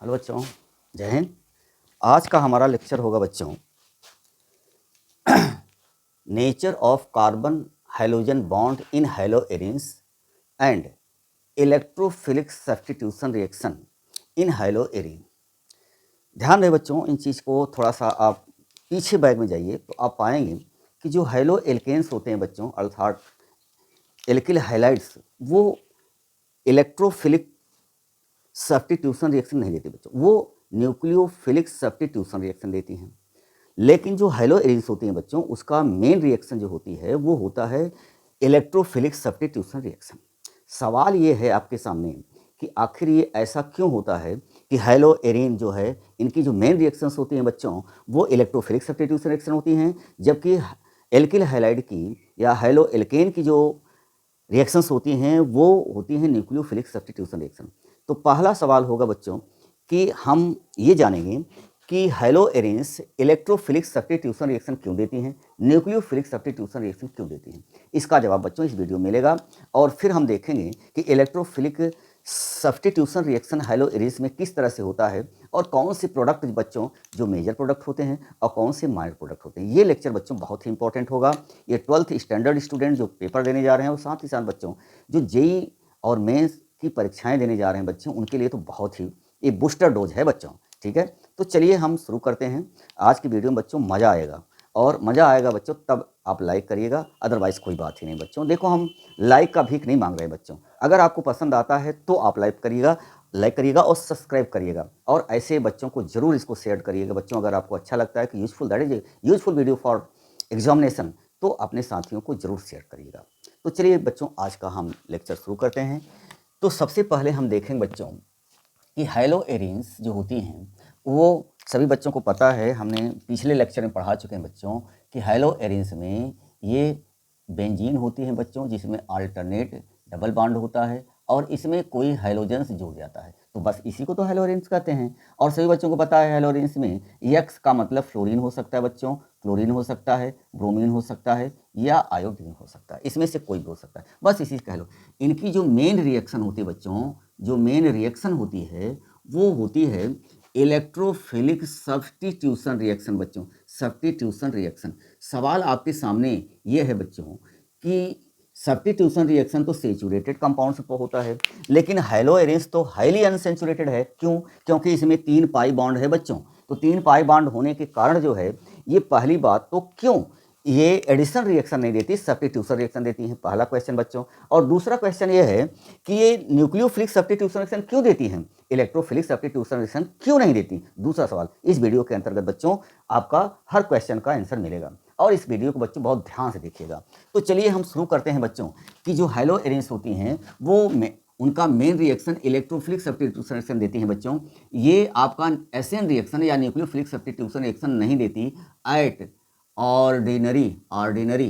Hello बच्चों, जय हिंद। आज का हमारा लेक्चर होगा बच्चों nature of carbon hydrogen bond in haloarenes and electrophilic substitution reaction in haloarene. ध्यान रहे बच्चों, इन चीज़ को थोड़ा सा आप पीछे बैग में जाइए तो आप पाएंगे कि जो हैलो एल्केन्स होते हैं बच्चों, अर्थात एल्किल हैलाइड्स, वो इलेक्ट्रोफिलिक सब्स्टिट्यूशन रिएक्शन नहीं देती बच्चों, वो न्यूक्लियोफिलिक सब्स्टिट्यूशन रिएक्शन देती हैं। लेकिन जो हैलोएरिन्स होती हैं बच्चों, उसका मेन रिएक्शन जो होती है वो होता है इलेक्ट्रोफिलिक सब्स्टिट्यूशन रिएक्शन। सवाल ये है आपके सामने कि आखिर ये ऐसा क्यों होता है कि हैलोएरिन जो है, इनकी जो मेन रिएक्शंस होती हैं बच्चों वो इलेक्ट्रोफिलिक सब्स्टिट्यूशन रिएक्शन होती हैं, जबकि एल्किल हैलाइड की या हैलो एल्केन की जो रिएक्शंस होती हैं वो होती हैं न्यूक्लियोफिलिक सब्स्टिट्यूशन रिएक्शन। तो पहला सवाल होगा बच्चों कि हम ये जानेंगे कि हैलोएरिन्स इलेक्ट्रोफिलिक सब्स्टिट्यूशन रिएक्शन क्यों देती हैं, न्यूक्लियोफिलिक सब्स्टिट्यूशन रिएक्शन क्यों देती हैं। इसका जवाब बच्चों इस वीडियो में मिलेगा और फिर हम देखेंगे कि इलेक्ट्रोफिलिक सब्स्टिट्यूशन रिएक्शन हैलोएरिन्स में किस तरह से होता है और कौन से प्रोडक्ट बच्चों जो मेजर प्रोडक्ट होते हैं और कौन से माइनर प्रोडक्ट होते हैं। ये लेक्चर बच्चों बहुत ही इंपॉर्टेंट होगा। ये 12th स्टैंडर्ड स्टूडेंट जो पेपर देने जा रहे हैं और साथ ही साथ बच्चों जो जेई और मेंस की परीक्षाएं देने जा रहे हैं बच्चों, उनके लिए तो बहुत ही ये बूस्टर डोज है बच्चों। ठीक है, तो चलिए हम शुरू करते हैं। आज की वीडियो में बच्चों मज़ा आएगा और मज़ा आएगा बच्चों तब आप लाइक करिएगा, अदरवाइज़ कोई बात ही नहीं बच्चों। देखो, हम लाइक का भीख नहीं मांग रहे बच्चों। अगर आपको पसंद आता है तो आप लाइक करिएगा और सब्सक्राइब करिएगा और ऐसे बच्चों को ज़रूर इसको शेयर करिएगा बच्चों। अगर आपको अच्छा लगता है कि useful, that is useful video for examination, तो अपने साथियों को ज़रूर शेयर करिएगा। तो चलिए बच्चों, आज का हम लेक्चर शुरू करते हैं। तो सबसे पहले हम देखेंगे बच्चों कि हैलोएरिन्स जो होती हैं वो सभी बच्चों को पता है, हमने पिछले लेक्चर में पढ़ा चुके हैं बच्चों कि हैलोएरिन्स में ये बेंजीन होती हैं बच्चों, जिसमें अल्टरनेट डबल बॉन्ड होता है और इसमें कोई हैलोजन्स जुड़ जाता है, तो बस इसी को तो हैलोएरिन्स कहते हैं। और सभी बच्चों को पता है हैलोएरिन्स में एक्स का मतलब फ्लोरीन हो सकता है बच्चों, क्लोरीन हो सकता है, ब्रोमीन हो सकता है या आयोडीन हो सकता है, इसमें से कोई भी हो सकता है, बस इसी कह लो। इनकी जो मेन रिएक्शन होती है बच्चों, जो मेन रिएक्शन होती है वो होती है इलेक्ट्रोफिलिक सब्स्टिट्यूशन रिएक्शन बच्चों, सब्स्टिट्यूशन रिएक्शन। सवाल आपके सामने ये है बच्चों कि सब्स्टिट्यूशन रिएक्शन तो सेचुरेटेड कंपाउंड्स पर होता है, लेकिन हैलोएरिन्स तो हाईली अनसेचुरेटेड है। क्यों? क्योंकि इसमें 3 पाई बॉन्ड है बच्चों। तो 3 पाई बॉन्ड होने के कारण जो है, ये पहली बात तो क्यों ये एडिशन रिएक्शन नहीं देती, सब्स्टिट्यूशन रिएक्शन देती हैं, पहला क्वेश्चन बच्चों। और दूसरा क्वेश्चन ये है कि ये न्यूक्लियोफिलिक सब्स्टिट्यूशन रिएक्शन क्यों देती हैं, इलेक्ट्रोफिलिक सब्स्टिट्यूशन रिएक्शन क्यों नहीं देती। दूसरा सवाल इस वीडियो के अंतर्गत बच्चों आपका हर क्वेश्चन का आंसर मिलेगा और इस वीडियो को बच्चों बहुत ध्यान से देखिएगा। तो चलिए हम शुरू करते हैं बच्चों कि जो हैलोएरिन्स होती हैं वो उनका main reaction electrophilic substitution reaction देती हैं बच्चों। ये आपका एसएन रिएक्शन या न्यूक्लियोफिलिक सब्स्टिट्यूशन रिएक्शन नहीं देती एट ऑर्डिनरी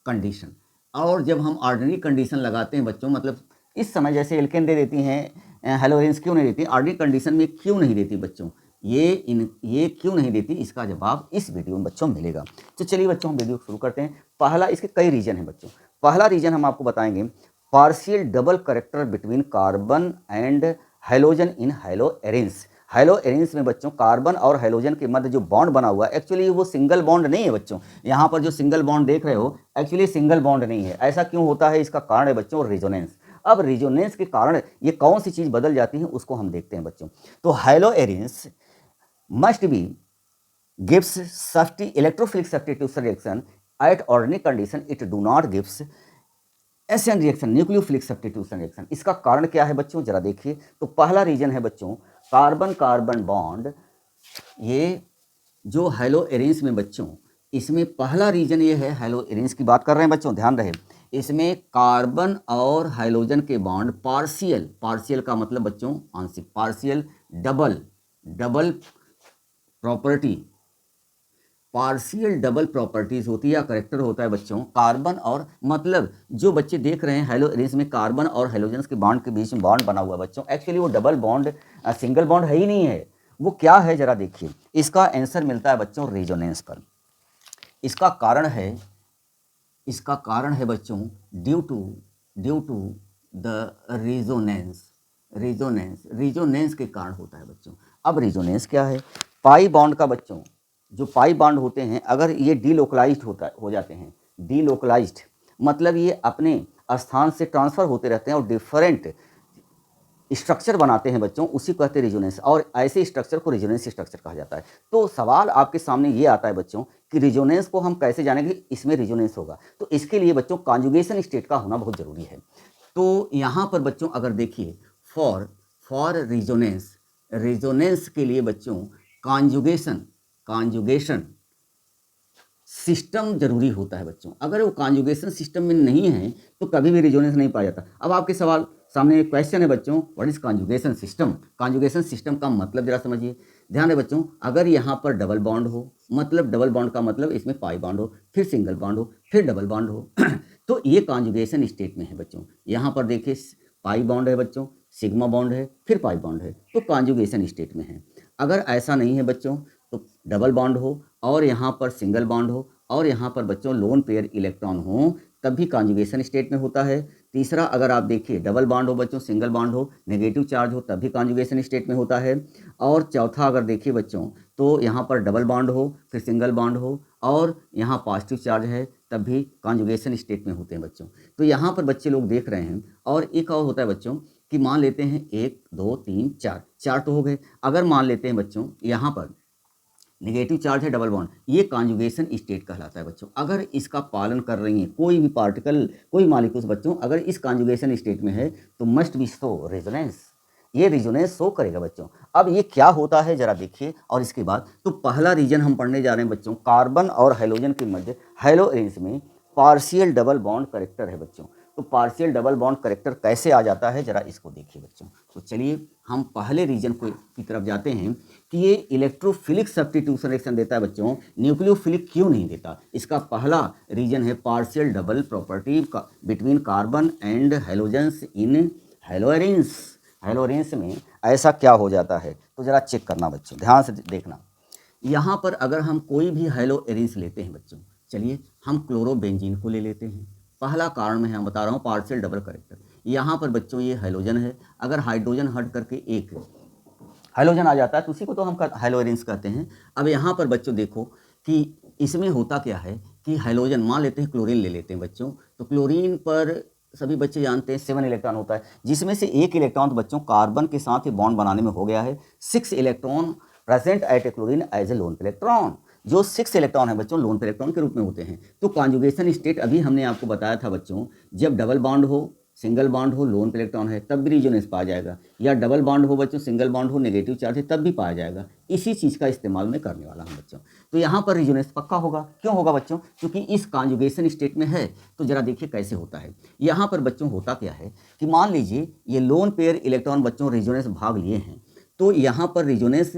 कंडीशन। और जब हम ऑर्डिनरी कंडीशन लगाते हैं बच्चों, मतलब इस समय जैसे एल्केन दे देती हैं, हैलोएरिन्स क्यों नहीं देती, ऑर्डिनरी कंडीशन में क्यों नहीं देती बच्चों, ये क्यों नहीं देती, इसका जवाब इस वीडियो में बच्चों मिलेगा। तो चलिए बच्चों हम वीडियो शुरू करते हैं। पहला, इसके कई रीजन हैं बच्चों। पहला रीजन हम आपको बताएंगे partial double character between carbon and halogen in haloarenes. Haloarenes में बच्चों कार्बन और हैलोजन के मध्य जो बॉन्ड बना हुआ है, एक्चुअली वो सिंगल बॉन्ड नहीं है बच्चों। यहाँ पर जो सिंगल बॉन्ड देख रहे हो, एक्चुअली सिंगल बॉन्ड नहीं है। ऐसा क्यों होता है, इसका कारण है बच्चों रेजोनेंस। अब रेजोनेंस के कारण ये कौन सी चीज़ बदल जाती है उसको हम देखते हैं बच्चों। तो haloarenes must be gives electrophilic substitution reaction at ordinary condition, it do not gives SN reaction, nucleophilic substitution reaction. इसका कारण क्या है बच्चों, जरा देखिए। तो पहला रीजन है बच्चों कार्बन कार्बन बॉन्ड। ये जो हैलोएरिन्स में बच्चों, इसमें पहला रीजन ये है, हैलोएरिन्स की बात कर रहे हैं बच्चों, ध्यान रहे। इसमें कार्बन और हाइड्रोजन के बॉन्ड पार्शियल का मतलब बच्चों आंशिक, partial double property, partial double properties होती है या करेक्टर होता है बच्चों कार्बन और, मतलब जो बच्चे देख रहे हैं हैलोएरिन्स में कार्बन और हैलोजन के बॉन्ड के बीच में बॉन्ड बना हुआ बच्चों, एक्चुअली वो डबल बॉन्ड सिंगल बॉन्ड है ही नहीं है। वो क्या है जरा देखिए। इसका आंसर मिलता है बच्चों रेजोनेंस पर। इसका कारण है बच्चों due to the resonance. Resonance के कारण होता है बच्चों। अब रिजोनेंस क्या है? पाई बॉन्ड का बच्चों, जो पाई बॉन्ड होते हैं अगर ये डीलोकलाइज्ड हो जाते हैं, डीलोकलाइज्ड मतलब ये अपने स्थान से ट्रांसफ़र होते रहते हैं और डिफरेंट स्ट्रक्चर बनाते हैं बच्चों, उसी को कहते हैं रिजोनेंस, और ऐसे स्ट्रक्चर को रिजोनेंस स्ट्रक्चर कहा जाता है। तो सवाल आपके सामने ये आता है बच्चों कि रिजोनेंस को हम कैसे जानेंगे, इसमें रिजोनेंस होगा, तो इसके लिए बच्चों कॉन्जुगेशन स्टेट का होना बहुत ज़रूरी है। तो यहाँ पर बच्चों अगर देखिए फॉर रिजोनेंस के लिए बच्चों कॉन्जुगेशन सिस्टम जरूरी होता है बच्चों। अगर वो कॉन्जुगेशन सिस्टम में नहीं है तो कभी भी रिजोनेंस नहीं पाया जाता। अब आपके सवाल सामने एक क्वेश्चन है बच्चों, what is conjugation system? Conjugation system का मतलब जरा समझिए, ध्यान दें बच्चों। अगर यहाँ पर डबल बॉन्ड हो, मतलब डबल बॉन्ड का मतलब इसमें पाई बॉन्ड हो, फिर सिंगल बॉन्ड हो, फिर डबल बॉन्ड हो तो ये कॉन्जुगेशन स्टेट में है बच्चों। यहाँ पर देखिए पाई बॉन्ड है बच्चों, सिग्मा बॉन्ड है, फिर पाई बॉन्ड है, तो कॉन्जुगेशन स्टेट में है। अगर ऐसा नहीं है बच्चों तो डबल बॉन्ड हो और यहाँ पर सिंगल बॉन्ड हो और यहाँ पर बच्चों लोन पेयर इलेक्ट्रॉन हो, तब भी कॉन्जुगेशन स्टेट में होता है। तीसरा अगर आप देखिए डबल बॉन्ड हो बच्चों, सिंगल बॉन्ड हो, नेगेटिव चार्ज हो, तब भी कॉन्जुगेशन स्टेट में होता है। और चौथा अगर देखिए बच्चों तो यहाँ पर डबल बॉन्ड हो, फिर सिंगल बॉन्ड हो और यहाँ पॉजिटिव चार्ज है, तब भी कॉन्जुगेशन स्टेट में होते हैं बच्चों। तो यहाँ पर बच्चे लोग देख रहे हैं। और एक और होता है बच्चों कि मान लेते हैं 1 2 3 4, 4 तो हो गए। अगर मान लेते हैं बच्चों यहाँ पर नेगेटिव चार्ज है डबल बॉन्ड, ये कॉन्जुगेशन स्टेट कहलाता है बच्चों। अगर इसका पालन कर रही हैं कोई भी पार्टिकल, कोई मॉलिक्यूल्स बच्चों, अगर इस कॉन्जुगेशन स्टेट में है तो मस्ट बी शो रेजोनेंस, ये रिजोनेंस शो करेगा बच्चों। अब ये क्या होता है जरा देखिए। और इसके बाद तो पहला रीजन हम पढ़ने जा रहे हैं बच्चों, कार्बन और हाइड्रोजन के मध्य हैलो अरेंज में पार्शियल डबल बॉन्ड करेक्टर है बच्चों। तो पार्शियल डबल बॉन्ड करेक्टर कैसे आ जाता है, जरा इसको देखिए बच्चों। तो चलिए हम पहले रीजन की तरफ जाते हैं कि ये इलेक्ट्रोफिलिक सब्स्टिट्यूशन रिएक्शन देता है बच्चों, न्यूक्लियोफिलिक क्यों नहीं देता। इसका पहला रीजन है partial double property between carbon and halogens in haloarenes. Haloarenes में ऐसा क्या हो जाता है, तो जरा चेक करना बच्चों, ध्यान से देखना। यहाँ पर अगर हम कोई भी हैलोअरेंस लेते हैं बच्चों, चलिए हम क्लोरोबेंजीन को ले लेते हैं। पहला कारण मैं यहाँ बता रहा हूँ पार्शियल डबल करेक्टर। यहाँ पर बच्चों ये हैलोजन है, अगर हाइड्रोजन हट करके एक हैलोजन आ जाता है तो उसी को तो हम हैलोअरेंस कहते हैं। अब यहाँ पर बच्चों देखो कि इसमें होता क्या है कि हैलोजन, मान लेते हैं क्लोरीन ले लेते हैं बच्चों, तो क्लोरीन पर सभी बच्चे जानते हैं 7 इलेक्ट्रॉन होता है, जिसमें से एक इलेक्ट्रॉन तो बच्चों कार्बन के साथ ही बॉन्ड बनाने में हो गया है। 6 electron present at a chlorine as a lone electron, जो 6 इलेक्ट्रॉन है बच्चों लोन इलेक्ट्रॉन के रूप में होते हैं। तो कॉन्जुगेशन स्टेट अभी हमने आपको बताया था बच्चों, जब डबल बॉन्ड हो, सिंगल बॉन्ड हो, लोन इलेक्ट्रॉन है, तब भी रिजोनेंस पाया जाएगा, या डबल बॉन्ड हो बच्चों, सिंगल बॉन्ड हो, नेगेटिव चार्ज है, तब भी पाया जाएगा। इसी चीज़ का इस्तेमाल मैं करने वाला हूँ बच्चों। तो यहाँ पर रिजोनेंस पक्का होगा। क्यों होगा बच्चों? क्योंकि इस कॉन्जुगेशन स्टेट में है। तो जरा देखिए कैसे होता है। यहाँ पर बच्चों होता क्या है कि मान लीजिए ये लोन पेयर इलेक्ट्रॉन बच्चों रिजोनेंस भाग लिए हैं, तो यहाँ पर रिजोनेंस,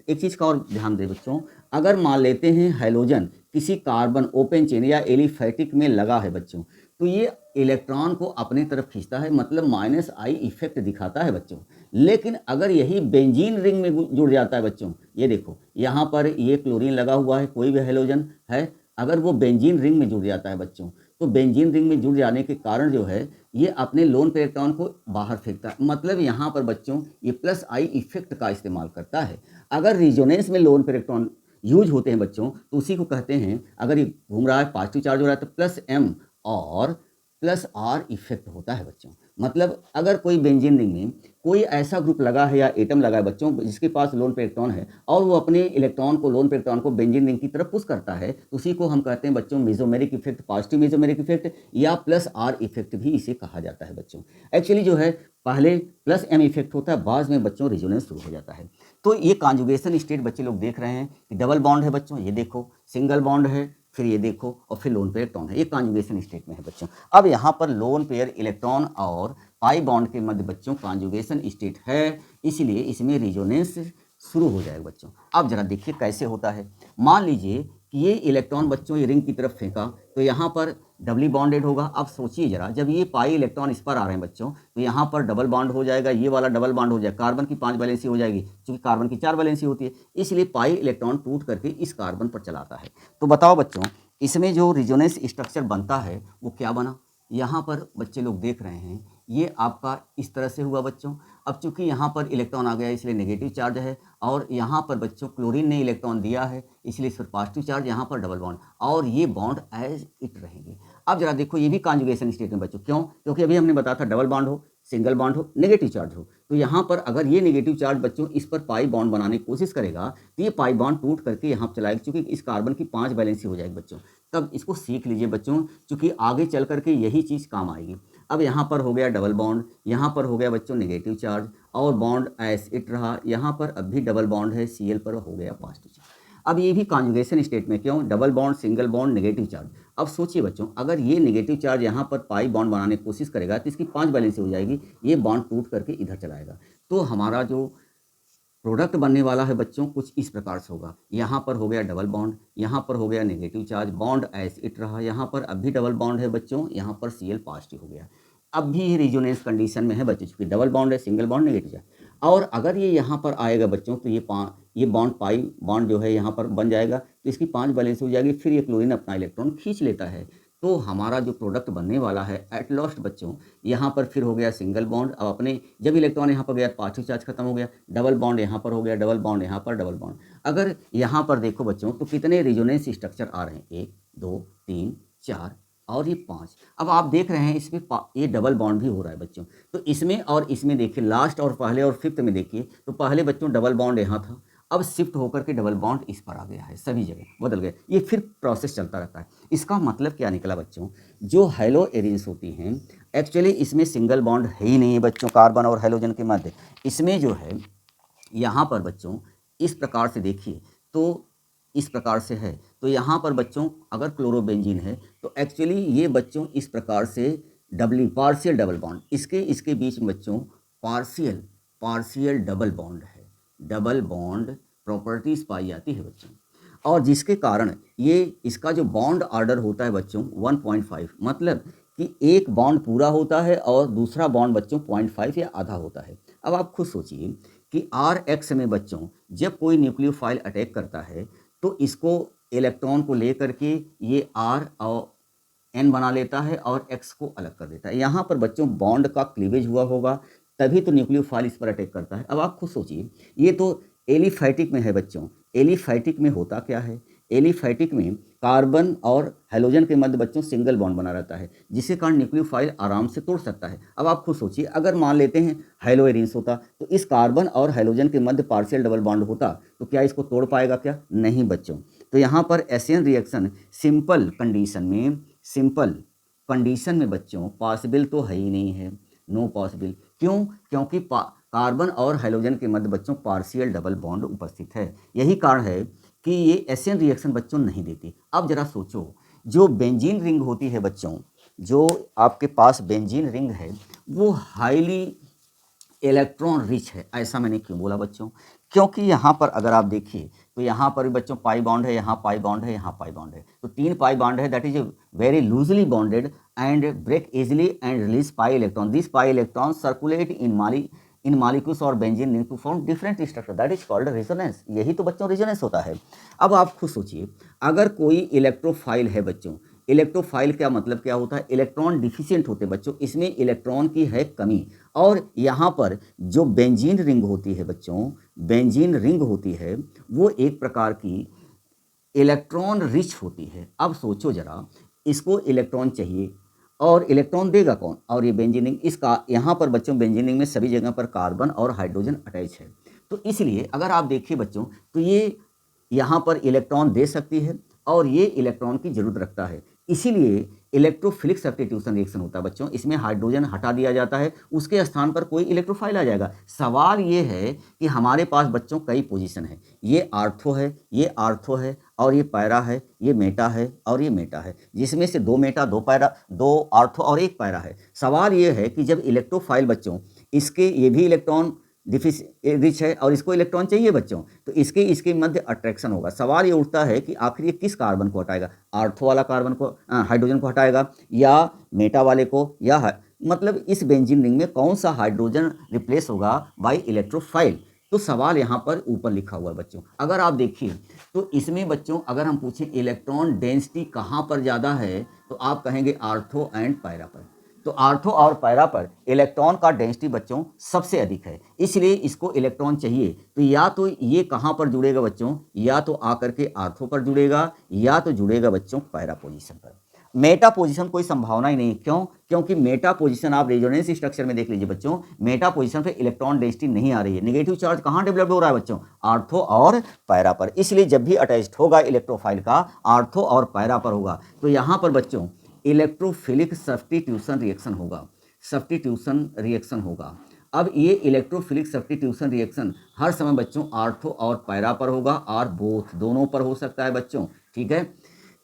एक चीज़ का और ध्यान दें बच्चों, अगर मान लेते हैं हैलोजन किसी कार्बन ओपन चेन या एलिफैटिक में लगा है बच्चों, तो ये इलेक्ट्रॉन को अपनी तरफ खींचता है, मतलब -I इफेक्ट दिखाता है बच्चों। लेकिन अगर यही बेंजीन रिंग में जुड़ जाता है बच्चों, ये देखो यहाँ पर ये क्लोरीन लगा हुआ है, कोई भी हैलोजन है, अगर वो बेंजीन रिंग में जुड़ जाता है बच्चों, तो बेंजीन रिंग में जुड़ जाने के कारण जो है ये अपने लोन पेयर इलेक्ट्रॉन को बाहर फेंकता है, मतलब यहाँ पर बच्चों ये +I इफेक्ट का इस्तेमाल करता है। अगर रिजोनेंस में लोन पेयर इलेक्ट्रॉन यूज होते हैं बच्चों, तो उसी को कहते हैं, अगर ये घूम रहा है पॉजिटिव चार्ज हो रहा है तो +M और +R इफेक्ट होता है बच्चों। मतलब अगर कोई बेंजीन रिंग में कोई ऐसा ग्रुप लगा है या एटम लगा है बच्चों जिसके पास लोन पेयर इलेक्ट्रॉन है और वो अपने इलेक्ट्रॉन को, लोन पेयर इलेक्ट्रॉन को बेंजीन रिंग की तरफ पुश करता है, तो उसी को हम कहते हैं बच्चों mesomeric effect, positive mesomeric effect या +R इफेक्ट भी इसे कहा जाता है बच्चों। एक्चुअली जो है पहले +M इफेक्ट होता है, बाद में बच्चों रिजोनेंस शुरू हो जाता है। तो ये कॉन्जुगेशन स्टेट बच्चे लोग देख रहे हैं कि डबल बॉन्ड है बच्चों, ये देखो सिंगल बॉन्ड है, फिर ये देखो, और फिर लोन पेयर इलेक्ट्रॉन है, ये कॉन्जुगेशन स्टेट में है बच्चों। अब यहाँ पर लोन पेयर इलेक्ट्रॉन और पाई बॉन्ड के मध्य बच्चों कॉन्जुगेशन स्टेट है, इसलिए इसमें रिजोनेंस शुरू हो जाएगा बच्चों। अब जरा देखिए कैसे होता है। मान लीजिए कि ये इलेक्ट्रॉन बच्चों ये रिंग की तरफ फेंका, तो यहाँ पर डबली बॉन्डेड होगा। अब सोचिए जरा, जब ये पाई इलेक्ट्रॉन इस पर आ रहे हैं बच्चों, तो यहाँ पर डबल बॉन्ड हो जाएगा, ये वाला डबल बॉन्ड हो जाएगा, कार्बन की 5 वैलेंसी हो जाएगी, क्योंकि कार्बन की 4 वैलेंसी होती है, इसलिए पाई इलेक्ट्रॉन टूट करके इस कार्बन पर चलाता है। तो बताओ बच्चों, इसमें जो रिजोनेंस स्ट्रक्चर बनता है वो क्या बना। यहाँ पर बच्चे लोग देख रहे हैं ये आपका इस तरह से हुआ बच्चों। अब चूंकि यहाँ पर इलेक्ट्रॉन आ गया इसलिए नेगेटिव चार्ज है, और यहाँ पर बच्चों क्लोरीन ने इलेक्ट्रॉन दिया है इसलिए इस पर पॉजिटिव चार्ज, यहाँ पर डबल बॉन्ड, और ये बॉन्ड एज इट रहेंगे। अब जरा देखो ये भी कॉन्जुगेशन स्टेट में बच्चों, क्यों? क्योंकि अभी हमने बताया था डबल बॉन्ड हो, सिंगल बॉन्ड हो, नेगेटिव चार्ज हो, तो यहाँ पर अगर ये नेगेटिव चार्ज बच्चों इस पर पाई बॉन्ड बनाने की कोशिश करेगा तो ये पाई बॉन्ड टूट करके यहाँ चलाएगा, चूंकि इस कार्बन की 5 वैलेंसी हो जाएगी बच्चों। तब इसको सीख लीजिए बच्चों, चूंकि आगे चल करके यही चीज़ काम आएगी। अब यहाँ पर हो गया डबल बॉन्ड, यहाँ पर हो गया बच्चों नेगेटिव चार्ज, और बॉन्ड एज इट रहा, यहाँ पर अब भी डबल बॉन्ड है, Cl पर हो गया पॉजिटिव चार्ज। अब ये भी कॉन्जुगेशन स्टेट में, क्यों? Double bond, single bond, negative charge. अब सोचिए बच्चों, अगर ये नेगेटिव चार्ज यहाँ पर पाई बॉन्ड बनाने की कोशिश करेगा तो इसकी 5 वैलेंसी हो जाएगी, ये बॉन्ड टूट करके इधर चलाएगा। तो हमारा जो प्रोडक्ट बनने वाला है बच्चों कुछ इस प्रकार से होगा। यहाँ पर हो गया डबल बॉन्ड, यहाँ पर हो गया negative charge, bond as it रहा, यहाँ पर अब भी डबल बॉन्ड है बच्चों, यहाँ पर Cl पॉजिटिव हो गया। अब भी ये रिजोनेंस कंडीशन में है बच्चों, क्योंकि डबल बॉन्ड है, सिंगल बॉन्ड, नेगेटिव चार्ज। और अगर ये यहाँ पर आएगा बच्चों तो ये बॉन्ड पाई बॉन्ड जो है यहाँ पर बन जाएगा, तो इसकी 5 वैलेंसी हो जाएगी, फिर ये क्लोरीन अपना इलेक्ट्रॉन खींच लेता है। तो हमारा जो प्रोडक्ट बनने वाला है एट लास्ट बच्चों, यहाँ पर फिर हो गया सिंगल बॉन्ड, अब अपने जब इलेक्ट्रॉन यहाँ पर गया पॉजिटिव चार्ज खत्म हो गया, डबल बॉन्ड यहाँ पर हो गया, डबल बॉन्ड यहाँ पर, डबल बॉन्ड। अगर यहाँ पर देखो बच्चों तो कितने रिजोनेंस स्ट्रक्चर आ रहे हैं, 1 2 3 4 और ये 5। अब आप देख रहे हैं इसमें ये डबल बॉन्ड भी हो रहा है बच्चों। तो इसमें और इसमें देखिए, लास्ट और पहले और फिफ्थ में देखिए, तो पहले बच्चों डबल बॉन्ड यहाँ था, अब शिफ्ट होकर के डबल बॉन्ड इस पर आ गया है, सभी जगह बदल गए। ये फिर प्रोसेस चलता रहता है। इसका मतलब क्या निकला बच्चों, जो हैलो एरेंस होती हैं एक्चुअली इसमें सिंगल बॉन्ड है ही नहीं है बच्चों, कार्बन और हैलोजन के मध्य। इसमें जो है यहाँ पर बच्चों इस प्रकार से देखिए, तो इस प्रकार से है, तो यहाँ पर बच्चों अगर क्लोरोबेंजीन है तो एक्चुअली ये बच्चों इस प्रकार से डबली पार्शियल डबल बॉन्ड, इसके बीच में बच्चों पार्शियल डबल बॉन्ड है, डबल बॉन्ड प्रॉपर्टीज पाई जाती है बच्चों, और जिसके कारण ये इसका जो बॉन्ड ऑर्डर होता है बच्चों 1.5, मतलब कि एक बॉन्ड पूरा होता है और दूसरा बॉन्ड बच्चों 0.5 या आधा होता है। अब आप खुद सोचिए कि Rx में बच्चों जब कोई न्यूक्लियोफाइल अटैक करता है तो इसको इलेक्ट्रॉन को लेकर के ये R और N बना लेता है और X को अलग कर देता है। यहाँ पर बच्चों बॉन्ड का क्लीवेज हुआ होगा, तभी तो न्यूक्लियोफाइल इस पर अटैक करता है। अब आप खुद सोचिए, ये तो एलिफैटिक में है बच्चों, एलिफैटिक में होता क्या है, एलिफैटिक में कार्बन और हैलोजन के मध्य बच्चों सिंगल बॉन्ड बना रहता है, जिसके कारण न्यूक्लियोफाइल आराम से तोड़ सकता है। अब आप खुद सोचिए, अगर मान लेते हैं हैलो एरेंस होता तो इस कार्बन और हैलोजन के मध्य पार्शियल डबल बॉन्ड होता, तो क्या इसको तोड़ पाएगा क्या? नहीं बच्चों। तो यहाँ पर एशियन रिएक्शन सिंपल कंडीशन में बच्चों पॉसिबल तो है ही नहीं है, नो पॉसिबल। क्यों? क्योंकि कार्बन और हाइड्रोजन के मध्य बच्चों पार्शियल डबल बॉन्ड उपस्थित है। यही कारण है कि ये एशियन रिएक्शन बच्चों नहीं देती। अब जरा सोचो, जो बेंजीन रिंग होती है बच्चों, जो आपके पास बेंजीन रिंग है वो हाईली इलेक्ट्रॉन रिच है। ऐसा मैंने क्यों बोला बच्चों? क्योंकि यहाँ पर अगर आप देखिए तो यहाँ पर भी बच्चों पाई बॉन्ड है, यहाँ पाई बॉन्ड है, यहाँ पाई बॉन्ड है, तो 3 पाई बॉन्ड है, that is very loosely bonded and break easily and release pi electron. This pi electron circulate in molecules और benzene ring to form different structure, that is called resonance. यही तो बच्चों resonance होता है। अब आप खुद सोचिए, अगर कोई इलेक्ट्रोफाइल है बच्चों, इलेक्ट्रोफाइल क्या मतलब क्या होता है? इलेक्ट्रॉन डिफिशिएंट होते बच्चों, इसमें इलेक्ट्रॉन की है कमी, और यहाँ पर जो बेंजीन रिंग होती है बच्चों, बेंजीन रिंग होती है वो एक प्रकार की इलेक्ट्रॉन रिच होती है। अब सोचो जरा, इसको इलेक्ट्रॉन चाहिए और इलेक्ट्रॉन देगा कौन? और ये बेंजीन रिंग, इसका यहाँ पर बच्चों बेंजीन रिंग में सभी जगह पर कार्बन और हाइड्रोजन अटैच है। तो इसलिए अगर आप देखिए बच्चों, तो ये यहाँ पर इलेक्ट्रॉन दे सकती है और ये इलेक्ट्रॉन की जरूरत रखता है, इसीलिए इलेक्ट्रोफिलिक सब्स्टिट्यूशन रिएक्शन होता है बच्चों। इसमें हाइड्रोजन हटा दिया जाता है, उसके स्थान पर कोई इलेक्ट्रोफाइल आ जाएगा। सवाल ये है कि हमारे पास बच्चों कई पोजीशन है, ये आर्थो है, ये आर्थो है, और ये पैरा है, ये मेटा है, और ये मेटा है, जिसमें से 2 मेटा, 2 पैरा, 2 आर्थो और 1 पैरा है। सवाल ये है कि जब इलेक्ट्रोफाइल बच्चों, इसके ये भी इलेक्ट्रॉन रिच है और इसको इलेक्ट्रॉन चाहिए बच्चों, तो इसके मध्य अट्रैक्शन होगा। सवाल ये उठता है कि आखिर ये किस कार्बन को हटाएगा? आर्थो वाला कार्बन को, हाइड्रोजन को हटाएगा, या मेटा वाले को, या मतलब इस बेंजीन रिंग में कौन सा हाइड्रोजन रिप्लेस होगा बाय इलेक्ट्रोफाइल? तो सवाल यहाँ पर ऊपर लिखा हुआ है बच्चों। अगर आप देखिए तो इसमें बच्चों अगर हम पूछें इलेक्ट्रॉन डेंसिटी कहाँ पर ज़्यादा है, तो आप कहेंगे आर्थो एंड पैरा पर। तो आर्थो और पैरा पर इलेक्ट्रॉन का डेंसिटी बच्चों सबसे अधिक है, इसलिए इसको इलेक्ट्रॉन चाहिए। तो या तो ये कहाँ पर जुड़ेगा बच्चों, या तो आकर के आर्थो पर जुड़ेगा या तो जुड़ेगा बच्चों पैरा पोजीशन पर। मेटा पोजीशन कोई संभावना ही नहीं। क्यों? क्योंकि मेटा पोजीशन आप रेजोनेंस स्ट्रक्चर में देख लीजिए बच्चों, मेटा पोजीशन पे इलेक्ट्रॉन डेंसिटी नहीं आ रही है। नेगेटिव चार्ज कहाँ डेवलप हो रहा है बच्चों, आर्थो और पैरा पर। इसलिए जब भी अटैच्ड होगा इलेक्ट्रोफाइल का आर्थो और पैरा पर होगा। तो यहाँ पर बच्चों इलेक्ट्रोफिलिक सब्स्टिट्यूशन रिएक्शन होगा, सब्स्टिट्यूशन रिएक्शन होगा। अब ये इलेक्ट्रोफिलिक सब्स्टिट्यूशन रिएक्शन हर समय बच्चों आर्थो और पैरा पर होगा, और बोथ दोनों पर हो सकता है बच्चों, ठीक है।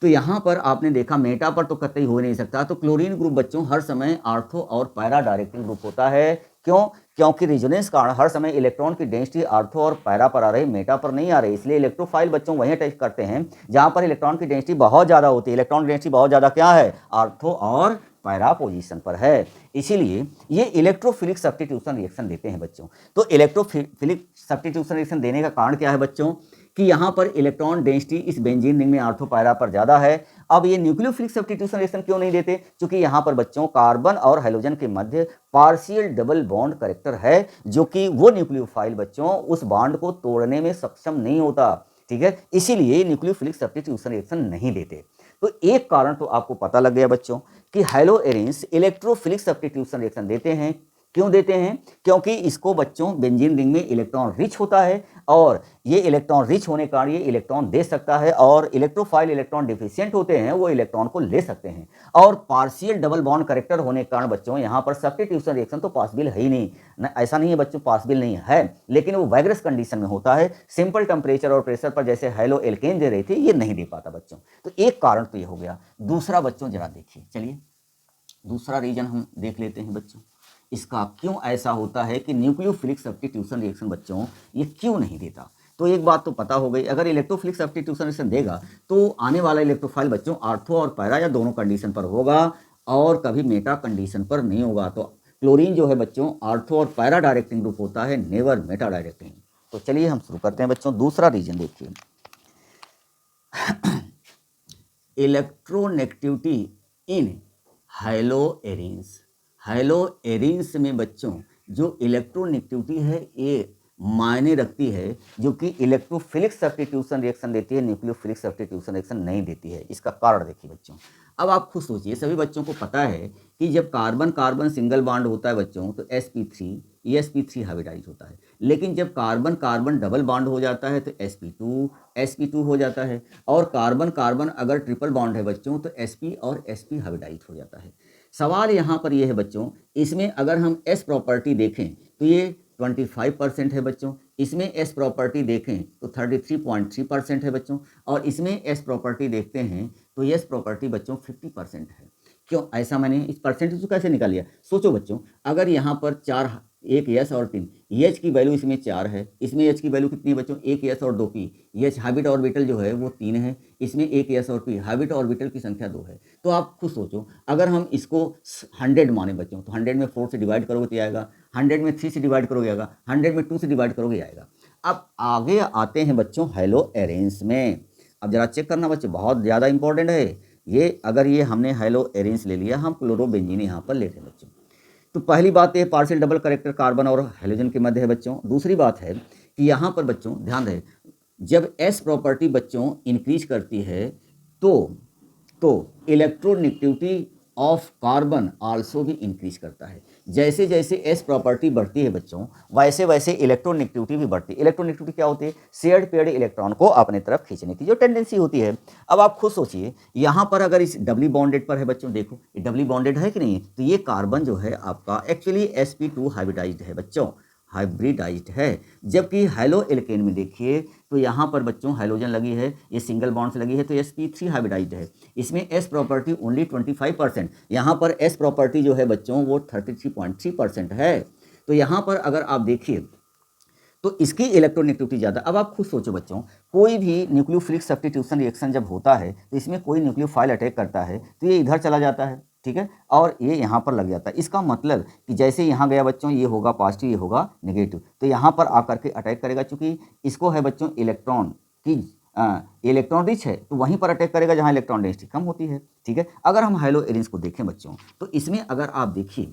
तो यहाँ पर आपने देखा मेटा पर तो कतई हो नहीं सकता। तो क्लोरीन ग्रुप बच्चों हर समय आर्थो और पैरा डायरेक्टिंग ग्रुप होता है। क्यों? क्योंकि रेजोनेंस कारण हर समय इलेक्ट्रॉन की डेंसिटी आर्थो और पैरा पर आ रही, मेटा पर नहीं आ रही। इसलिए इलेक्ट्रोफाइल बच्चों वहीं अटैच करते हैं जहाँ पर इलेक्ट्रॉन की डेंसिटी बहुत ज़्यादा होती है। इलेक्ट्रॉन डेंसिटी बहुत ज़्यादा क्या है, आर्थो और पैरा पोजीशन पर है। इसीलिए ये इलेक्ट्रोफिलिक सब्स्टिट्यूशन रिएक्शन देते हैं बच्चों। तो इलेक्ट्रोफिलिक सब्स्टिट्यूशन रिएक्शन देने का कारण क्या है बच्चों, कि यहाँ पर इलेक्ट्रॉन डेंसिटी इस बेंजीन रिंग में आर्थो पैरा पर ज़्यादा है। अब ये न्यूक्लियोफिलिक सब्स्टिट्यूशन रिएक्शन क्यों नहीं देते, क्योंकि यहाँ पर बच्चों कार्बन और हाइड्रोजन के मध्य पार्शियल डबल बॉन्ड करेक्टर है, जो कि वो न्यूक्लियोफाइल बच्चों उस बॉन्ड को तोड़ने में सक्षम नहीं होता, ठीक है। इसीलिए न्यूक्लियोफिलिक सब्स्टिट्यूशन रिएक्शन नहीं देते। तो एक कारण तो आपको पता लग गया बच्चों कि हैलोएरिन्स इलेक्ट्रोफिलिक सब्स्टिट्यूशन रिएक्शन देते हैं। क्यों देते हैं? क्योंकि इसको बच्चों बेंजीन रिंग में इलेक्ट्रॉन रिच होता है, और ये इलेक्ट्रॉन रिच होने के कारण ये इलेक्ट्रॉन दे सकता है, और इलेक्ट्रोफाइल इलेक्ट्रॉन डिफिशिएंट होते हैं, वो इलेक्ट्रॉन को ले सकते हैं। और पार्शियल डबल बॉन्ड करेक्टर होने के कारण बच्चों यहाँ पर सब्स्टिट्यूशन रिएक्शन तो पॉसिबल है ही नहीं, ऐसा नहीं है बच्चों पॉसिबल नहीं है, लेकिन वो वैगरस कंडीशन में होता है। सिंपल टेम्परेचर और प्रेशर पर जैसे हैलो एल्केन दे रही थी, ये नहीं दे पाता बच्चों। तो एक कारण तो ये हो गया। दूसरा बच्चों जरा देखिए, चलिए दूसरा रीजन हम देख लेते हैं बच्चों, इसका क्यों ऐसा होता है कि न्यूक्लियोफिलिक सब्स्टिट्यूशन रिएक्शन बच्चों ये क्यों नहीं देता। तो एक बात तो पता हो गई, अगर इलेक्ट्रोफिलिक सब्स्टिट्यूशन रिएक्शन देगा तो आने वाला इलेक्ट्रोफाइल बच्चों आर्थो और पैरा या दोनों कंडीशन पर होगा, और कभी मेटा कंडीशन पर नहीं होगा। तो क्लोरीन जो है बच्चों आर्थो और पैरा डायरेक्टिंग ग्रुप होता है, नेवर मेटा डायरेक्टिंग। तो चलिए हम शुरू करते हैं बच्चों। दूसरा रीजन देखिए, इलेक्ट्रोनेगेटिविटी इन हैलोएरिन्स। हैलोएरिन्स में बच्चों जो इलेक्ट्रोनेगेटिविटी है ये मायने रखती है, जो कि इलेक्ट्रोफिलिक सब्स्टिट्यूशन रिएक्शन देती है, न्यूक्लियोफिलिक सब्स्टिट्यूशन रिएक्शन नहीं देती है। इसका कारण देखिए बच्चों। अब आप खुद सोचिए, सभी बच्चों को पता है कि जब कार्बन कार्बन सिंगल बॉन्ड होता है बच्चों तो sp3 sp3 हाइब्रिडाइज होता है, लेकिन जब कार्बन कार्बन डबल बॉन्ड हो जाता है तो sp2 हो जाता है, और कार्बन कार्बन अगर ट्रिपल बॉन्ड है बच्चों तो sp और sp हाइब्रिडाइज हो जाता है। सवाल यहाँ पर यह है बच्चों, इसमें अगर हम s प्रॉपर्टी देखें तो ये 25% है बच्चों, इसमें s प्रॉपर्टी देखें तो 33.3% है बच्चों, और इसमें s प्रॉपर्टी देखते हैं तो s प्रॉपर्टी बच्चों 50% है। क्यों ऐसा मैंने इस परसेंटेज को कैसे निकाल लिया? सोचो बच्चों, अगर यहाँ पर 4 एक यस और 3 एच की वैल्यू इसमें 4 है, इसमें एच की वैल्यू कितनी है बच्चों? एक यस और 2 पी। एच हाइब्रिड ऑर्बिटल जो है वो 3 है, इसमें एक यस और पी, हाइब्रिड ऑर्बिटल की संख्या 2 है। तो आप खुद सोचो, अगर हम इसको 100 माने बच्चों तो 100 में 4 से डिवाइड करोगे तो आएगा, 100 में 3 से डिवाइड करोगे आएगा, 100 में 2 से डिवाइड करोगे आएगा। अब आगे आते हैं बच्चों हैलोएरिन्स में। अब जरा चेक करना बच्चों, बहुत ज़्यादा इंपॉर्टेंट है ये। अगर ये हमने हैलोएरिन्स ले लिया, हम क्लोरोबेंजीन यहाँ पर लेते हैं बच्चों। तो पहली बात ये पार्शियल डबल करेक्टर कार्बन और हाइड्रोजन के मध्य है बच्चों। दूसरी बात है कि यहाँ पर बच्चों ध्यान रहे, जब एस प्रॉपर्टी बच्चों इंक्रीज करती है तो इलेक्ट्रोनेगेटिविटी ऑफ कार्बन आल्सो भी इंक्रीज करता है। जैसे जैसे एस प्रॉपर्टी बढ़ती है बच्चों, वैसे वैसे इलेक्ट्रोनेगेटिविटी भी बढ़ती है। इलेक्ट्रोनेगेटिविटी क्या होती है? शेयर्ड पेयर्ड इलेक्ट्रॉन को अपने तरफ खींचने की जो टेंडेंसी होती है। अब आप खुद सोचिए, यहाँ पर अगर इस डबली बॉन्डेड पर है बच्चों, देखो ये डबली बॉन्डेड है कि नहीं, तो ये कार्बन जो है आपका एक्चुअली sp2 हाइब्रिडाइज्ड है बच्चों, हाइब्रिडाइज्ड है। जबकि हैलो एल्केन में देखिए तो यहाँ पर बच्चों हाइड्रोजन लगी है, ये सिंगल बॉन्ड से लगी है, तो sp3 हाइब्रिडाइज्ड है। इसमें s प्रॉपर्टी ओनली 25%, यहाँ पर s प्रॉपर्टी जो है बच्चों वो 33.3% है। तो यहाँ पर अगर आप देखिए तो इसकी इलेक्ट्रोनेगेटिविटी ज़्यादा। अब आप खुद सोचो बच्चों, कोई भी न्यूक्लियोफिलिक सब्स्टिट्यूशन रिएक्शन जब होता है तो इसमें कोई न्यूक्लियोफाइल अटैक करता है तो ये इधर चला जाता है, ठीक है, और ये यहाँ पर लग जाता है। इसका मतलब कि जैसे यहाँ गया बच्चों, ये होगा पॉजिटिव, ये होगा नेगेटिव, तो यहाँ पर आकर के अटैक करेगा। चूँकि इसको है बच्चों इलेक्ट्रॉन की इलेक्ट्रॉन रिच है तो वहीं पर अटैक करेगा जहाँ इलेक्ट्रॉन डेंसिटी कम होती है। ठीक है, अगर हम हैलो एरेंस को देखें बच्चों तो इसमें अगर आप देखिए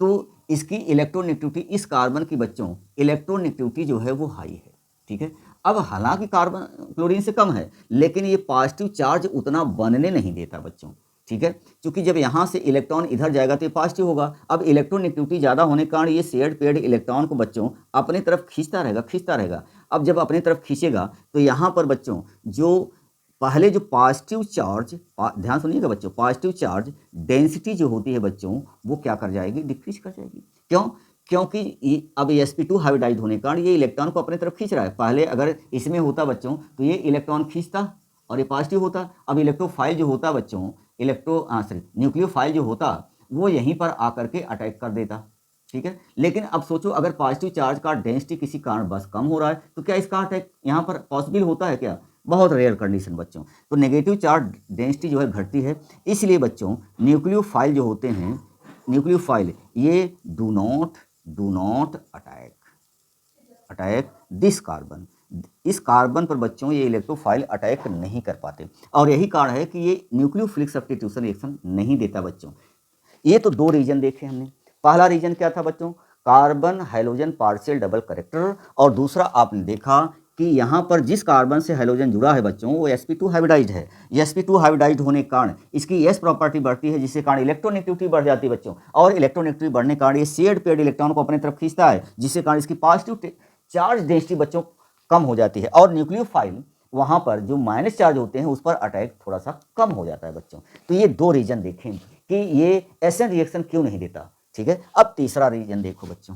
तो इसकी इलेक्ट्रोनेगेटिविटी, इस कार्बन की बच्चों इलेक्ट्रोनेगेटिविटी जो है वो हाई है। ठीक है, अब हालांकि कार्बन क्लोरीन से कम है लेकिन ये पॉजिटिव चार्ज उतना बनने नहीं देता बच्चों। ठीक है, क्योंकि जब यहाँ से इलेक्ट्रॉन इधर जाएगा तो ये पॉजिटिव होगा। अब इलेक्ट्रोनेगेटिविटी ज़्यादा होने के कारण ये शेयर्ड पेयर्ड इलेक्ट्रॉन को बच्चों अपनी तरफ खींचता रहेगा। अब जब अपनी तरफ खींचेगा तो यहाँ पर बच्चों जो पहले जो पॉजिटिव चार्ज, ध्यान सुनिएगा बच्चों, पॉजिटिव चार्ज डेंसिटी जो होती है बच्चों वो क्या कर जाएगी, डिक्रीज कर जाएगी। क्यों? क्योंकि अब sp2 हाइब्रिडाइज होने के कारण ये इलेक्ट्रॉन को अपनी तरफ खींच रहा है। पहले अगर इसमें होता बच्चों तो ये इलेक्ट्रॉन खींचता और ये पॉजिटिव होता। अब इलेक्ट्रोफाइल जो होता बच्चों, न्यूक्लियोफाइल जो होता वो यहीं पर आकर के अटैक कर देता। ठीक है, लेकिन अब सोचो अगर पॉजिटिव चार्ज का डेंसिटी किसी कारण बस कम हो रहा है तो क्या इसका अटैक यहाँ पर पॉसिबल होता है क्या? बहुत रेयर कंडीशन बच्चों। तो नेगेटिव चार्ज डेंसिटी जो है घटती है, इसलिए बच्चों न्यूक्लियोफाइल जो होते हैं, न्यूक्लियोफाइल ये do not attack this carbon. इस कार्बन पर बच्चों ये इलेक्ट्रोफाइल अटैक नहीं कर पाते और यही कारण है कि ये न्यूक्लियोफिलिक सब्स्टिट्यूशन रिएक्शन नहीं देता बच्चों। ये तो दो रीजन देखे हमने। पहला रीजन क्या था बच्चों, carbon hydrogen partial double character, और दूसरा आपने देखा कि यहाँ पर जिस कार्बन से हाइड्रोजन जुड़ा है बच्चों वो sp2 हाइब्रिडाइज्ड है। sp2 हाइब्रिडाइज्ड होने के कारण इसकी s प्रॉपर्टी बढ़ती है जिसके कारण इलेक्ट्रोनेगेटिविटी बढ़ जाती है बच्चों, और इलेक्ट्रोनेगेटिविटी बढ़ने के कारण ये शेयर्ड पेयर्ड इलेक्ट्रॉन को अपनी तरफ खींचता है जिसके कारण इसकी पॉजिटिव चार्ज डेंसिटी बच्चों कम हो जाती है और न्यूक्लियोफाइल वहाँ पर जो माइनस चार्ज होते हैं उस पर अटैक थोड़ा सा कम हो जाता है बच्चों। तो ये दो रीजन देखें कि ये एसएन रिएक्शन क्यों नहीं देता। ठीक है, अब तीसरा रीजन देखो बच्चों।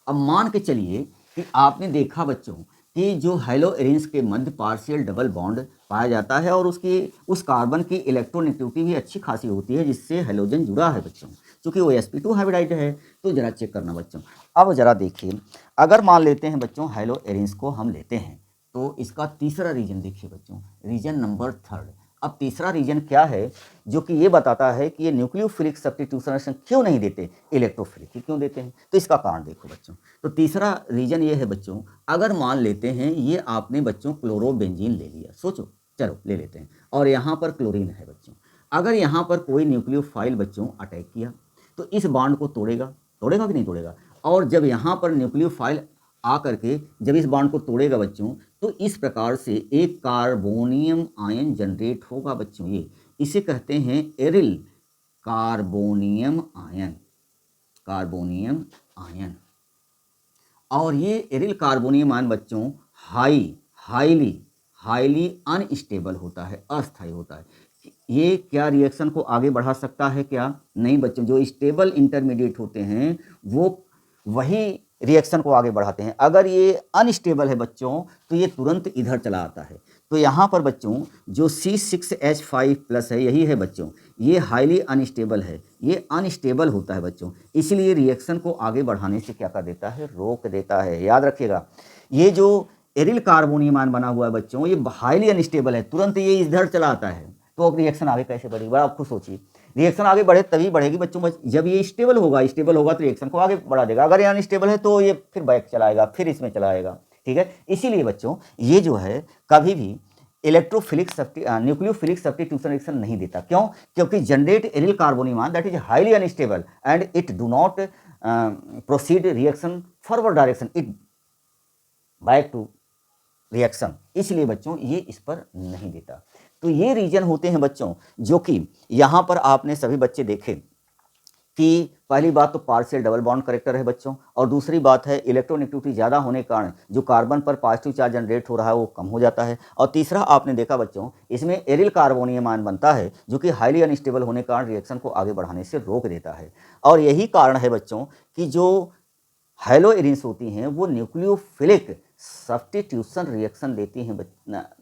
अब मान के चलिए कि आपने देखा बच्चों कि जो हैलो एरेंस के मध्य पार्शियल डबल बॉन्ड पाया जाता है और उस कार्बन की इलेक्ट्रोनेगेटिविटी भी अच्छी खासी होती है जिससे हैलोजन जुड़ा है बच्चों, क्योंकि वो sp2 हाइब्रिडाइज्ड है। तो जरा चेक करना बच्चों। अब जरा देखिए, अगर मान लेते हैं बच्चों हैलो एरेंस को हम लेते हैं तो इसका तीसरा रीजन देखिए बच्चों, रीजन नंबर 3। अब तीसरा रीजन क्या है जो कि ये बताता है कि ये न्यूक्लियोफिलिक सब्स्टिट्यूशन रिएक्शन क्यों नहीं देते, इलेक्ट्रोफिलिक ही क्यों देते हैं। तो इसका कारण देखो बच्चों। तो तीसरा रीजन ये है बच्चों, अगर मान लेते हैं ये आपने बच्चों क्लोरोबेंजीन ले लिया, सोचो चलो ले लेते हैं, और यहाँ पर क्लोरीन है बच्चों। अगर यहाँ पर कोई न्यूक्लियोफाइल बच्चों अटैक किया तो इस बॉन्ड को तोड़ेगा कि नहीं तोड़ेगा, और जब यहाँ पर न्यूक्लियोफाइल आकर के जब इस बॉन्ड को तोड़ेगा बच्चों तो इस प्रकार से एक कार्बोनियम आयन जनरेट होगा बच्चों। ये इसे कहते हैं एरिल कार्बोनियम आयन। और ये एरिल कार्बोनियम आयन बच्चों हाईली अनस्टेबल होता है, अस्थायी होता है। ये क्या रिएक्शन को आगे बढ़ा सकता है क्या? नहीं बच्चों, जो स्टेबल इंटरमीडिएट होते हैं वो वही रिएक्शन को आगे बढ़ाते हैं। अगर ये अनस्टेबल है बच्चों तो ये तुरंत इधर चला आता है। तो यहाँ पर बच्चों जो C6H5+ है यही है बच्चों, ये हाईली अनस्टेबल है, ये अनस्टेबल होता है बच्चों, इसलिए रिएक्शन को आगे बढ़ाने से क्या कर देता है, रोक देता है। याद रखिएगा, ये जो एरिल कार्बोनियम आयन बना हुआ है बच्चों ये हाईली अनस्टेबल है, तुरंत ये इधर चला आता है। तो अब रिएक्शन आगे कैसे बढ़ेगी, आप खुद सोचिए। रिएक्शन आगे बढ़े तभी बढ़ेगी बच्चों जब ये स्टेबल होगा तो रिएक्शन को आगे बढ़ा देगा। अगर ये अनस्टेबल है तो ये फिर बैक चलाएगा, फिर इसमें चलाएगा। ठीक है, इसीलिए बच्चों ये जो है कभी भी न्यूक्लियोफिलिक सब्स्टिट्यूशन रिएक्शन नहीं देता। क्यों? क्योंकि generate aryl carbonium ion that is highly unstable and it do not proceed reaction forward direction, it back to reaction, इसलिए बच्चों ये इस पर नहीं देता। तो ये रीजन होते हैं बच्चों जो कि यहाँ पर आपने सभी बच्चे देखे कि पहली बात तो पार्शियल डबल बॉन्ड करेक्टर है बच्चों, और दूसरी बात है इलेक्ट्रोनेगेटिविटी ज़्यादा होने के कारण जो कार्बन पर पॉजिटिव चार्ज जनरेट हो रहा है वो कम हो जाता है, और तीसरा आपने देखा बच्चों इसमें एरिल कार्बोनियम आयन बनता है जो कि हाईली अनस्टेबल होने के कारण रिएक्शन को आगे बढ़ाने से रोक देता है। और यही कारण है बच्चों कि जो हैलो एरेंस होती हैं वो न्यूक्लियोफिलिक सब्स्टिट्यूशन रिएक्शन देती हैं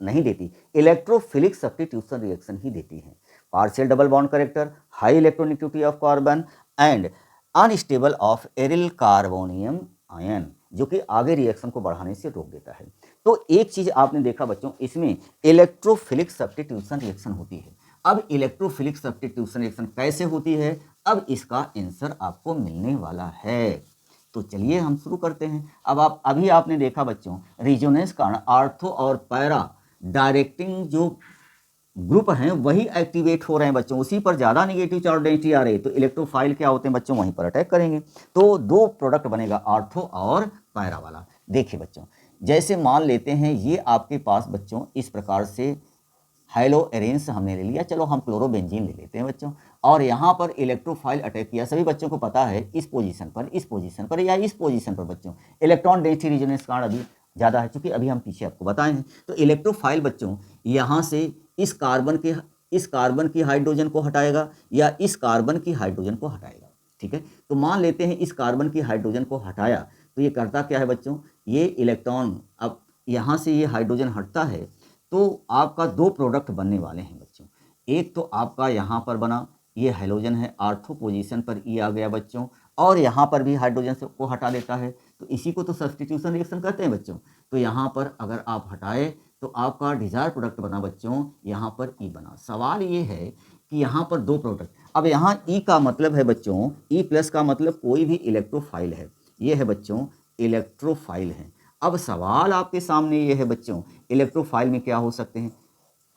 नहीं देती, इलेक्ट्रोफिलिक सब्स्टिट्यूशन रिएक्शन ही देती हैं। Partial double bond character, high electronegativity of carbon and unstable of aryl carbonium ion जो कि आगे रिएक्शन को बढ़ाने से रोक देता है। तो एक चीज आपने देखा बच्चों, इसमें इलेक्ट्रोफिलिक सब्स्टिट्यूशन रिएक्शन होती है। अब इलेक्ट्रोफिलिक सब्स्टिट्यूशन रिएक्शन कैसे होती है, अब इसका आंसर आपको मिलने वाला है। तो चलिए हम शुरू करते हैं। अब आपने देखा बच्चों रेजोनेंस कारण आर्थो और पैरा डायरेक्टिंग जो ग्रुप हैं वही एक्टिवेट हो रहे हैं बच्चों, उसी पर ज़्यादा निगेटिव चार्ज डेंसिटी आ रही है, तो इलेक्ट्रोफाइल क्या होते हैं बच्चों, वहीं पर अटैक करेंगे। तो दो प्रोडक्ट बनेगा, आर्थो और पैरा वाला। देखिए बच्चों, जैसे मान लेते हैं ये आपके पास बच्चों इस प्रकार से हाइलो एरेंस हमने ले लिया, चलो हम क्लोरोबेंजीन ले लेते हैं बच्चों, और यहाँ पर इलेक्ट्रोफाइल अटैक किया। सभी बच्चों को पता है इस पोजीशन पर, इस पोजीशन पर या इस पोजीशन पर बच्चों इलेक्ट्रॉन डेंसिटी रिजोनेंस कारण अभी ज़्यादा है, चूंकि अभी हम पीछे आपको बताए हैं। तो इलेक्ट्रोफाइल बच्चों यहाँ से इस कार्बन की हाइड्रोजन को हटाएगा या इस कार्बन की हाइड्रोजन को हटाएगा, ठीक है। तो मान लेते हैं इस कार्बन की हाइड्रोजन को हटाया, तो ये करता क्या है बच्चों, ये इलेक्ट्रॉन, अब यहाँ से ये हाइड्रोजन हटता है तो आपका दो प्रोडक्ट बनने वाले हैं बच्चों। एक तो आपका यहाँ पर बना, ये हाइड्रोजन है, आर्थो पोजीशन पर ई आ गया बच्चों, और यहाँ पर भी हाइड्रोजन से को हटा देता है, तो इसी को तो सब्स्टिट्यूशन रिएक्शन कहते हैं बच्चों। तो यहाँ पर अगर आप हटाए तो आपका डिजायर प्रोडक्ट बना बच्चों, यहाँ पर ई बना। सवाल ये है कि यहाँ पर दो प्रोडक्ट, अब यहाँ ई का मतलब है बच्चों, ई प्लस का मतलब कोई भी इलेक्ट्रोफाइल है, ये है बच्चों इलेक्ट्रोफाइल है। अब सवाल आपके सामने ये है बच्चों, इलेक्ट्रोफाइल में क्या हो सकते हैं,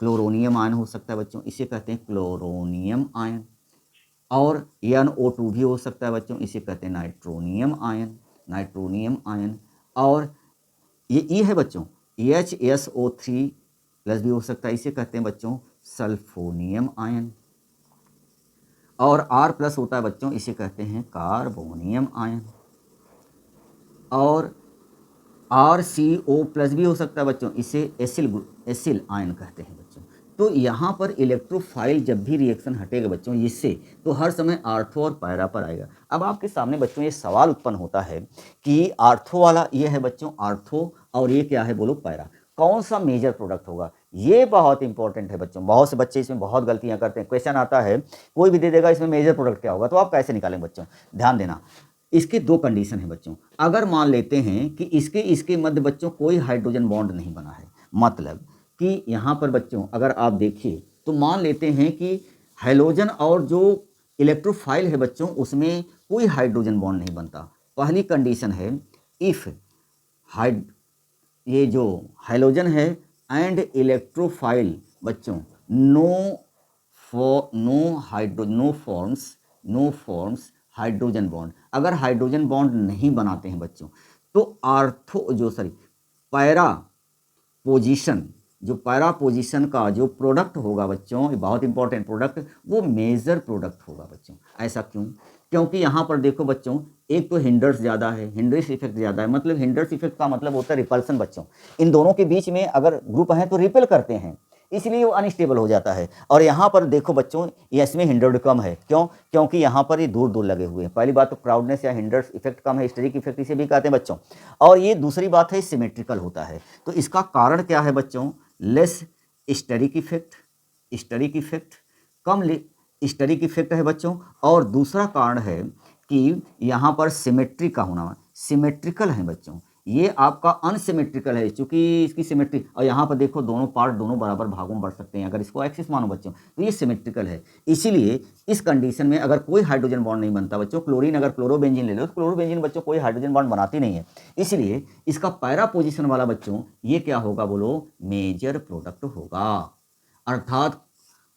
क्लोरोनियम आयन हो सकता है बच्चों, इसे कहते हैं क्लोरोनियम आयन, और NO2 भी हो सकता है बच्चों, इसे कहते हैं नाइट्रोनियम आयन, नाइट्रोनियम आयन। और ये ई है बच्चों, HSO3 प्लस भी हो सकता है, इसे कहते हैं बच्चों सल्फोनियम आयन। और R प्लस होता है बच्चों, इसे कहते हैं कार्बोनियम आयन। और RCO प्लस भी हो सकता है बच्चों, इसे एसिल आयन कहते हैं बच्चों। तो यहाँ पर इलेक्ट्रोफाइल जब भी रिएक्शन हटेगा बच्चों इससे, तो हर समय आर्थो और पैरा पर आएगा। अब आपके सामने बच्चों ये सवाल उत्पन्न होता है कि आर्थो वाला ये है बच्चों आर्थो, और ये क्या है बोलो पैरा, कौन सा मेजर प्रोडक्ट होगा। ये बहुत इंपॉर्टेंट है बच्चों, बहुत से बच्चे इसमें बहुत गलतियां करते हैं। क्वेश्चन आता है कोई भी दे देगा इसमें मेजर प्रोडक्ट क्या होगा, तो आप कैसे निकालेंगे बच्चों, ध्यान देना। इसके दो कंडीशन है बच्चों, अगर मान लेते हैं कि इसके मध्य बच्चों कोई हाइड्रोजन बॉन्ड नहीं बना है, मतलब कि यहाँ पर बच्चों अगर आप देखिए तो मान लेते हैं कि हाइड्रोजन और जो इलेक्ट्रोफाइल है बच्चों उसमें कोई हाइड्रोजन बॉन्ड नहीं बनता। पहली कंडीशन है इफ़ ये जो हाइड्रोजन है एंड इलेक्ट्रोफाइल बच्चों नो फॉर्म्स हाइड्रोजन बॉन्ड, अगर हाइड्रोजन बॉन्ड नहीं बनाते हैं बच्चों तो पैरा पोजीशन का जो प्रोडक्ट होगा बच्चों, ये बहुत इंपॉर्टेंट प्रोडक्ट, वो मेजर प्रोडक्ट होगा बच्चों। ऐसा क्यों, क्योंकि यहाँ पर देखो बच्चों, एक तो हिंडर्स ज़्यादा है, हिंड्रिस इफेक्ट ज़्यादा है, मतलब हिंडर्स इफेक्ट का मतलब होता है रिपल्सन बच्चों। इन दोनों के बीच में अगर ग्रुप हैं तो रिपेल करते हैं, इसलिए वो अनस्टेबल हो जाता है। और यहाँ पर देखो बच्चों ये इसमें हिंडर्ड कम है, क्यों, क्योंकि यहाँ पर ये दूर दूर लगे हुए हैं। पहली बात तो क्राउडनेस या हिंडर्स इफेक्ट कम है, हिस्टेरिक इफेक्ट इसे भी कहते हैं बच्चों। और ये दूसरी बात है सिमेट्रिकल होता है। तो इसका कारण क्या है बच्चों, लेस स्टेरिक इफेक्ट, कम स्टेरिक इफेक्ट है बच्चों। और दूसरा कारण है कि यहाँ पर सिमेट्री का होना, सिमेट्रिकल है बच्चों, ये आपका अनसिमेट्रिकल है चूंकि इसकी सिमेट्री, और यहाँ पर देखो दोनों पार्ट दोनों बराबर भागों में बढ़ सकते हैं, अगर इसको एक्सिस मानो बच्चों तो ये सिमेट्रिकल है। इसीलिए इस कंडीशन में अगर कोई हाइड्रोजन बॉन्ड नहीं बनता बच्चों, क्लोरीन अगर क्लोरोबेंजीन ले लो तो क्लोरोबेंजीन बच्चों कोई हाइड्रोजन बॉन्ड बनाती नहीं है, इसलिए इसका पैरा पोजिशन वाला बच्चों ये क्या होगा बोलो, मेजर प्रोडक्ट होगा। अर्थात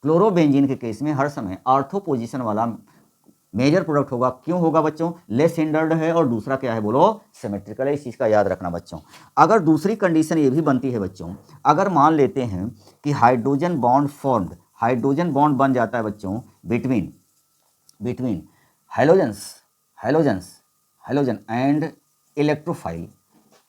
क्लोरोबेंजीन के केस में हर समय आर्थो पोजिशन वाला मेजर प्रोडक्ट होगा। क्यों होगा बच्चों, लेस हिंडर्ड है, और दूसरा क्या है बोलो, सिमेट्रिकल है। इस चीज़ का याद रखना बच्चों। अगर दूसरी कंडीशन ये भी बनती है बच्चों, अगर मान लेते हैं कि हाइड्रोजन बॉन्ड बन जाता है बच्चों बिटवीन हाइड्रोजन एंड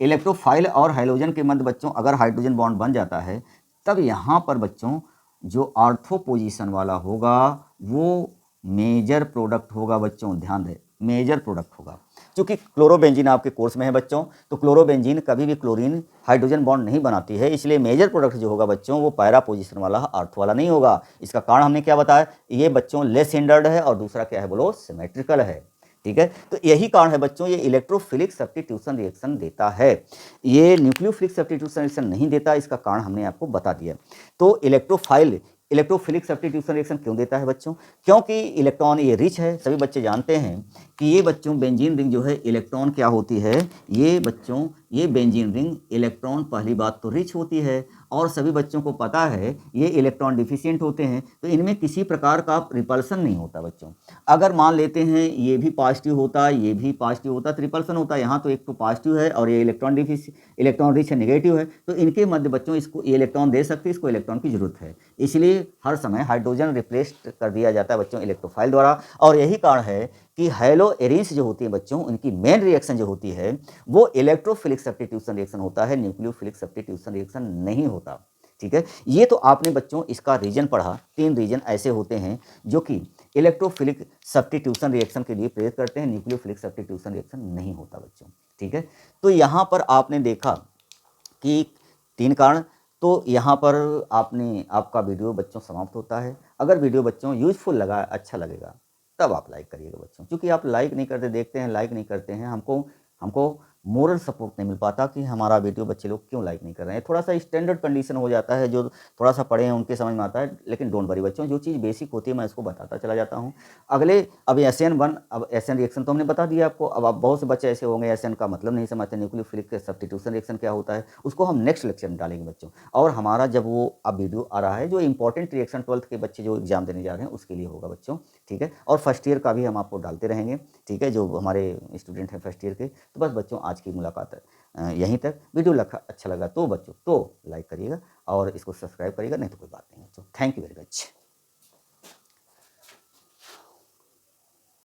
इलेक्ट्रोफाइल और हाइड्रोजन के मध्य बच्चों अगर हाइड्रोजन बॉन्ड बन जाता है, तब यहाँ पर बच्चों जो आर्थो पोजीशन वाला होगा वो मेजर प्रोडक्ट होगा बच्चों। ध्यान दें, मेजर प्रोडक्ट होगा। क्योंकि क्लोरोबेंजीन आपके कोर्स में है बच्चों, तो क्लोरोबेंजीन कभी भी क्लोरीन हाइड्रोजन बॉन्ड नहीं बनाती है, इसलिए मेजर प्रोडक्ट जो होगा बच्चों वो पैरा पोजीशन वाला, आर्थो वाला नहीं होगा। इसका कारण हमने क्या बताया, ये बच्चों लेस हिंडर्ड है, और दूसरा क्या है बोलो, सिमेट्रिकल है। ठीक है, तो यही कारण है बच्चों ये इलेक्ट्रोफिलिक सब्स्टिट्यूशन रिएक्शन देता है, ये न्यूक्लियोफिलिक सब्स्टिट्यूशन रिएक्शन नहीं देता। इसका कारण हमने आपको बता दिया। तो इलेक्ट्रोफिलिक सब्स्टिट्यूशन रिएक्शन क्यों देता है बच्चों, क्योंकि इलेक्ट्रॉन ये रिच है। सभी बच्चे जानते हैं कि ये बच्चों बेंजीन रिंग जो है इलेक्ट्रॉन क्या होती है, ये बच्चों ये बेंजीन रिंग इलेक्ट्रॉन पहली बात तो रिच होती है और सभी बच्चों को पता है ये इलेक्ट्रॉन डिफिशिएंट होते हैं, तो इनमें किसी प्रकार का रिपल्सन नहीं होता बच्चों। अगर मान लेते हैं ये भी पॉजिटिव होता, ये भी पॉजिटिव होता तो रिपल्सन होता। यहाँ तो एक तो पॉजिटिव है और ये इलेक्ट्रॉन रिच है, नेगेटिव है, तो इनके मध्य बच्चों इसको ये इलेक्ट्रॉन दे सकते हैं, इसको इलेक्ट्रॉन की जरूरत है। इसलिए हर समय हाइड्रोजन रिप्लेस कर दिया जाता है बच्चों इलेक्ट्रोफाइल द्वारा। और यही कारण है कि हैलो एरिन्स जो होती है बच्चों, उनकी मेन रिएक्शन जो होती है वो इलेक्ट्रोफिलिक सब्स्टिट्यूशन रिएक्शन होता है, न्यूक्लियोफिलिक सब्स्टिट्यूशन रिएक्शन नहीं होता। ठीक है, ये तो आपने बच्चों इसका रीजन पढ़ा। 3 रीजन ऐसे होते हैं जो कि इलेक्ट्रोफिलिक सब्स्टिट्यूशन रिएक्शन के लिए प्रेरित करते हैं, न्यूक्लियोफिलिक सब्स्टिट्यूशन रिएक्शन नहीं होता बच्चों। ठीक है, तो यहाँ पर आपने देखा कि 3 कारण। तो यहाँ पर आपका वीडियो बच्चों समाप्त होता है। अगर वीडियो बच्चों यूजफुल लगा, अच्छा लगेगा, तब आप लाइक करिएगा बच्चों, क्योंकि आप लाइक नहीं करते, देखते हैं लाइक नहीं करते हैं, हमको मोरल सपोर्ट नहीं मिल पाता कि हमारा वीडियो बच्चे लोग क्यों लाइक नहीं कर रहे हैं। थोड़ा सा स्टैंडर्ड कंडीशन हो जाता है, जो थोड़ा सा पढ़े हैं उनके समझ में आता है, लेकिन डोंट वरी बच्चों, जो चीज़ बेसिक होती है मैं इसको बताता चला जाता हूँ। अगले अब SN1, अब SN रिएक्शन तो हमने बता दिया आपको। अब आप बहुत से बच्चे ऐसे होंगे SN का मतलब नहीं समझते, न्यूक्लियोफिलिक सब्स्टिट्यूशन रिएक्शन क्या होता है, उसको हम नेक्स्ट लेक्चर में डालेंगे बच्चों। और हमारा जब वो अब वीडियो आ रहा है जो इंपॉर्टेंट रिएक्शन 12th के बच्चे जो एग्जाम देने जा रहे हैं उसके लिए होगा बच्चों। ठीक है, और फर्स्ट ईयर का भी हम आपको डालते रहेंगे। ठीक है, जो हमारे स्टूडेंट हैं फर्स्ट ईयर के। तो बस बच्चों आज की मुलाकात है यहीं तक। वीडियो अच्छा लगा तो बच्चों तो लाइक करिएगा और इसको सब्सक्राइब करिएगा, नहीं तो कोई बात नहीं बच्चों। Thank you very much.